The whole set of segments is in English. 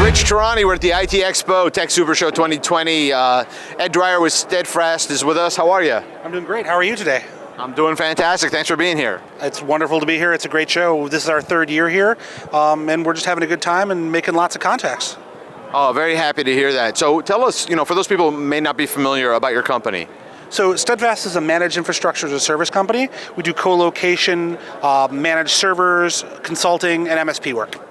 Rich Tehrani, we're at the IT Expo, Tech Super Show 2020. Ed Dreier with Steadfast is with us. How are you? I'm doing great. How are you today? I'm doing fantastic. Thanks for being here. It's wonderful to be here. It's a great show. This is our third year here, and we're just having a good time and making lots of contacts. Oh, very happy to hear that. So tell us, for those people who may not be familiar about your company. So Steadfast is a managed infrastructure as a service company. We do co-location, managed servers, consulting, and MSP work.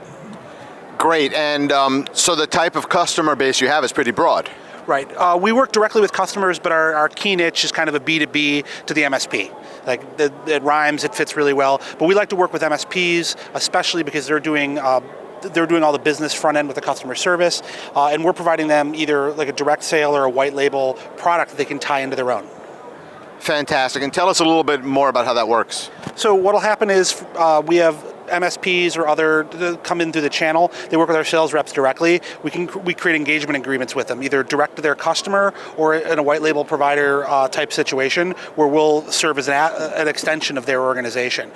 Great, and so the type of customer base you have is pretty broad. Right. We work directly with customers, but our key niche is kind of a B2B to the MSP. Like it rhymes, it fits really well. But we like to work with MSPs, especially because they're doing all the business front end with the customer service, and we're providing them either like a direct sale or a white label product that they can tie into their own. Fantastic, and tell us a little bit more about how that works. So what'll happen is we have MSPs or other come in through the channel. They work with our sales reps directly. We create engagement agreements with them, either direct to their customer or in a white label provider type situation where we'll serve as an extension of their organization.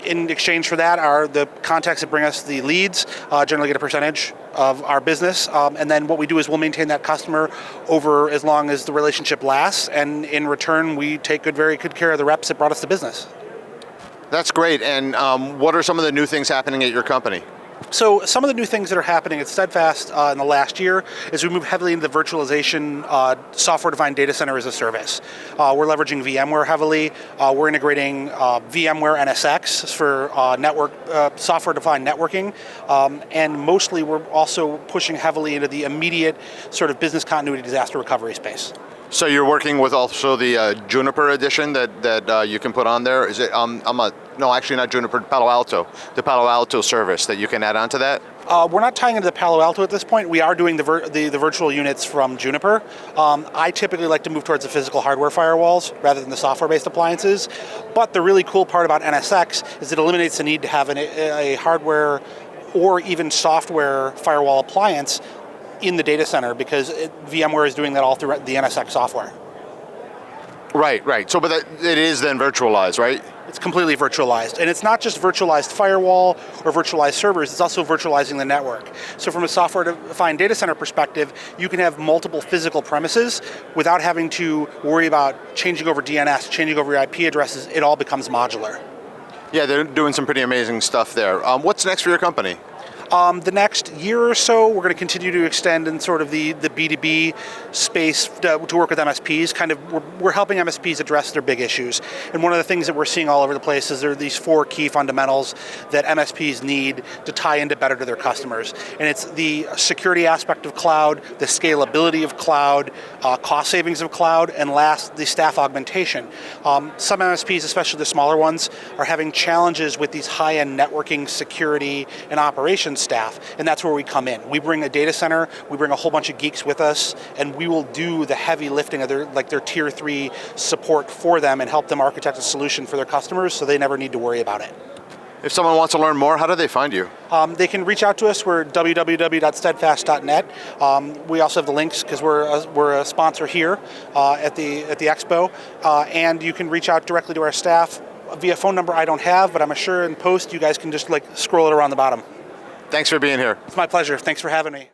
In exchange for that, the contacts that bring us the leads generally get a percentage of our business, and then what we do is we'll maintain that customer over as long as the relationship lasts, and in return we take very good care of the reps that brought us the business. That's great, and what are some of the new things happening at your company? So some of the new things that are happening at Steadfast in the last year is we moved heavily into the virtualization software-defined data center as a service. We're leveraging VMware heavily. We're integrating VMware NSX for software-defined networking, and mostly we're also pushing heavily into the immediate sort of business continuity disaster recovery space. So you're working with also the Juniper Edition that you can put on there. Is it? No, actually not Juniper. Palo Alto. The Palo Alto service that you can add onto that. We're not tying into the Palo Alto at this point. We are doing the virtual units from Juniper. I typically like to move towards the physical hardware firewalls rather than the software-based appliances. But the really cool part about NSX is it eliminates the need to have a hardware or even software firewall appliance in the data center, because VMware is doing that all through the NSX software. Right. So, but it is then virtualized, right? It's completely virtualized. And it's not just virtualized firewall or virtualized servers, it's also virtualizing the network. So from a software-defined data center perspective, you can have multiple physical premises without having to worry about changing over DNS, changing over your IP addresses. It all becomes modular. Yeah, they're doing some pretty amazing stuff there. What's next for your company? The next year or so, we're going to continue to extend in sort of the B2B space to work with MSPs. We're helping MSPs address their big issues. And one of the things that we're seeing all over the place is there are these 4 key fundamentals that MSPs need to tie into better to their customers. And it's the security aspect of cloud, the scalability of cloud, cost savings of cloud, and last, the staff augmentation. Some MSPs, especially the smaller ones, are having challenges with these high-end networking, security, and operations staff, and that's where we come in. We bring a data center, we bring a whole bunch of geeks with us, and we will do the heavy lifting of their tier 3 support for them and help them architect a solution for their customers so they never need to worry about it. If someone wants to learn more, how do they find you? They can reach out to us. We're www.steadfast.net. We also have the links because we're a sponsor here at the expo, and you can reach out directly to our staff via phone number I don't have, but I'm sure in post you guys can just scroll it around the bottom. Thanks for being here. It's my pleasure. Thanks for having me.